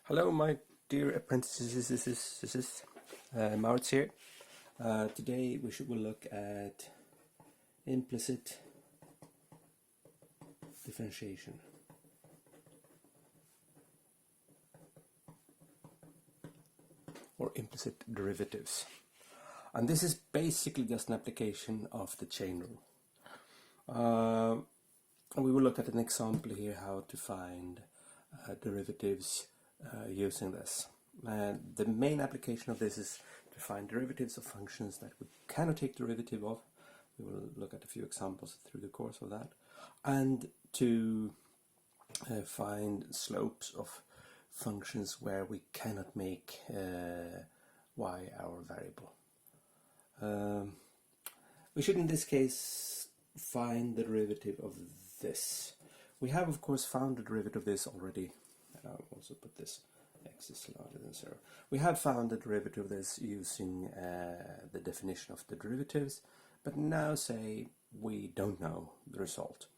Hello, my dear apprentices. Maurits here. Today we'll look at implicit differentiation. Or implicit derivatives. And this is basically just an application of the chain rule. We will look at an example here how to find derivatives using this. The main application of this is to find derivatives of functions that we cannot take derivative of. We will look at a few examples through the course of that. And to find slopes of functions where we cannot make y our variable. We should in this case find the derivative of this. We have of course found the derivative of this already. I'll also put this x is larger than 0. We have found the derivative of this using the definition of the derivatives, but now say we don't know the result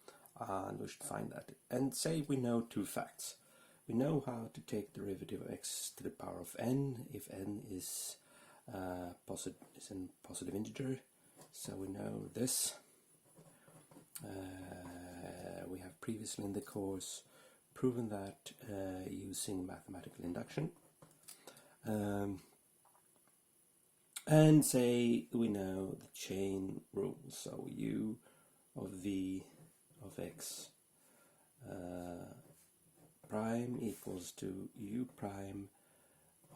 and we should find that. And say we know two facts. We know how to take the derivative of x to the power of n if n is in positive integer. So we know this. We have previously in the course proven that using mathematical induction. And say we know the chain rule. So u of v of x prime equals to u prime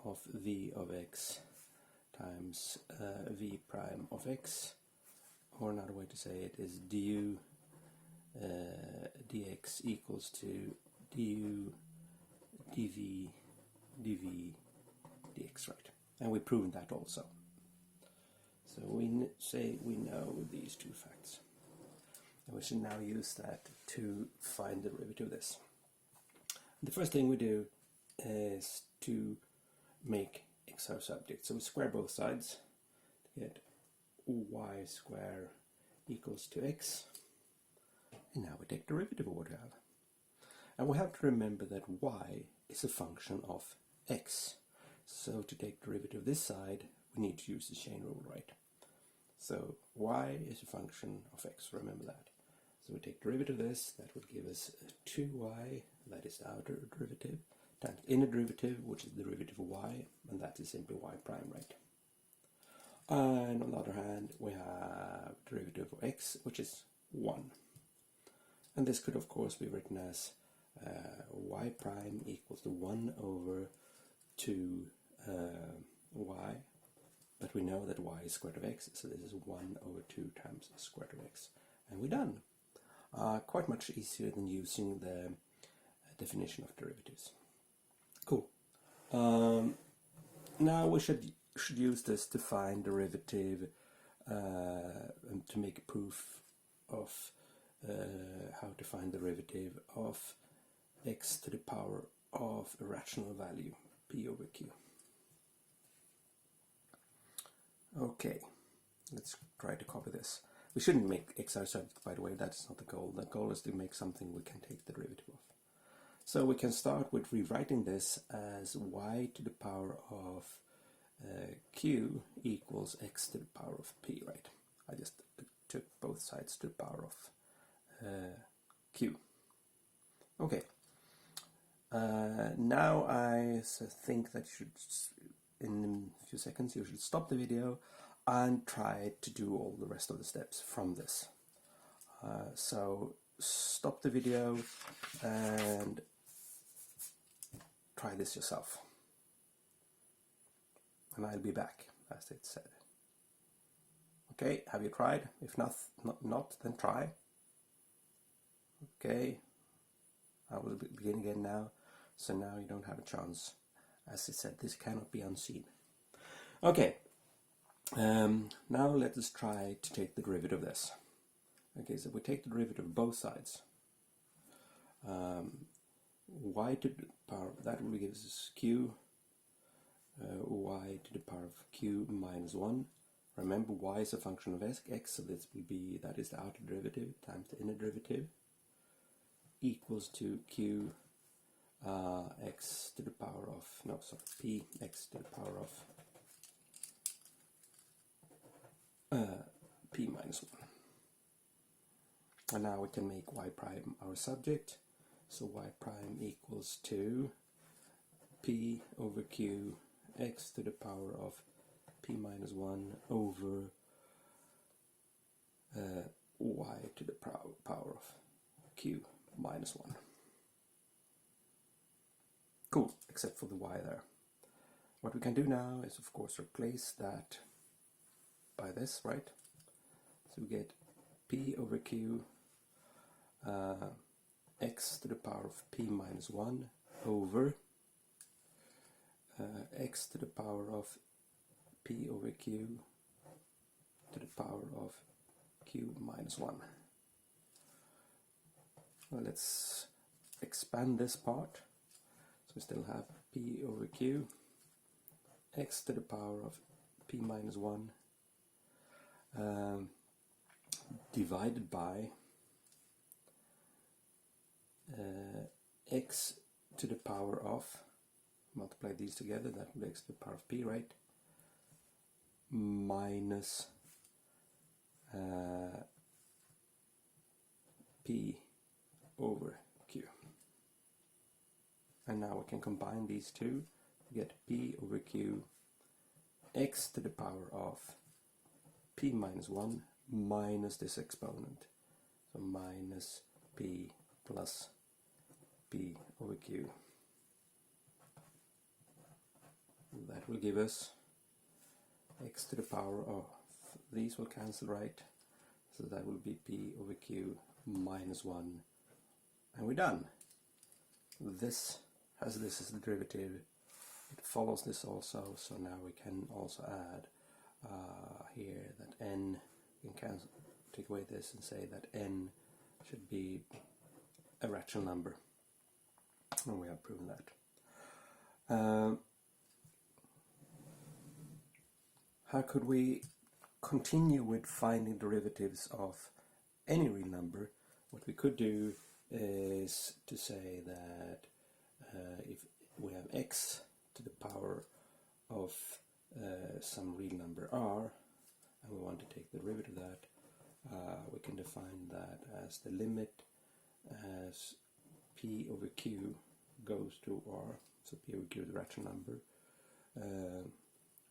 of v of x times v prime of x, or another way to say it is du dx equals to du dv dx, right? And we've proven that also. So we say we know these two facts. And we should now use that to find the derivative of this. The first thing we do is to make x our subject. So we square both sides to get y square equals to x. And now we take derivative of what we have. And we have to remember that y is a function of x. So to take derivative of this side, we need to use the chain rule, right? So y is a function of x, remember that. So we take derivative of this, that would give us 2y, that is the outer derivative, times inner derivative, which is the derivative of y, and that is simply y prime, right? And on the other hand, we have derivative of x, which is 1. And this could of course be written as y prime equals to 1 over 2 y, but we know that y is square root of x, so this is 1 over 2 times the square root of x, and we're done. Quite much easier than using the definition of derivatives. Cool. Now we should use this to find derivative and to make a proof of how to find the derivative of x to the power of a rational value, p over q. Okay, let's try to copy this. We shouldn't make x our subject, by the way, that's not the goal. The goal is to make something we can take the derivative of. So we can start with rewriting this as y to the power of q equals x to the power of p, right? I just took both sides to the power of q. Okay. Now I think that you should, in a few seconds, you should stop the video and try to do all the rest of the steps from this. So stop the video and try this yourself. And I'll be back, as it said. Okay, have you tried? If not, then try. Okay, I will begin again now. So now you don't have a chance. As it said, this cannot be unseen. Okay, now let us try to take the derivative of this. Okay, so we take the derivative of both sides. Y to the power, that will give us q, y to the power of q minus 1. Remember, y is a function of x, so this will be, that is the outer derivative times the inner derivative, equals to q x to the power of, no, sorry, px to the power of p minus 1. And now we can make y prime our subject. So y prime equals to p over q x to the power of p minus 1 over y to the power of q minus 1. Cool, except for the y there. What we can do now is, of course, replace that by this, right? So we get p over q x to the power of p minus 1 over x to the power of p over q to the power of q minus 1. Well, let's expand this part. So we still have p over q x to the power of p minus 1 divided by x to the power of, multiply these together, that will be x to the power of p, right? Minus p over q. And now we can combine these two to get p over q x to the power of p minus 1 minus this exponent. So minus p plus p over q. That will give us x to the power of, these will cancel, right? So that will be p over q minus 1. And we're done. This has this as the derivative. It follows this also, so now we can also add here that n, we can cancel, take away this and say that n should be a rational number. And we have proven that. How could we continue with finding derivatives of any real number? What we could do is to say that if we have x to the power of some real number r, and we want to take the derivative of that, we can define that as the limit as p over q goes to r, so p over q is the rational number,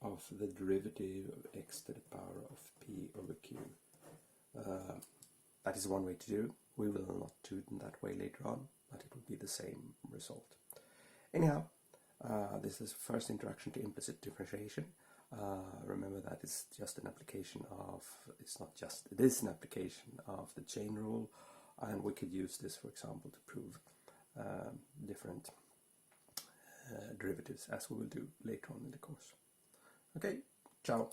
of the derivative of x to the power of p over q. That is one way to do it. We will not do it in that way later on, but it will be the same result. Anyhow, this is first introduction to implicit differentiation. Remember that it's just an application of, it's not just, it is an application of the chain rule, and we could use this, for example, to prove different derivatives, as we will do later on in the course. Okay, ciao.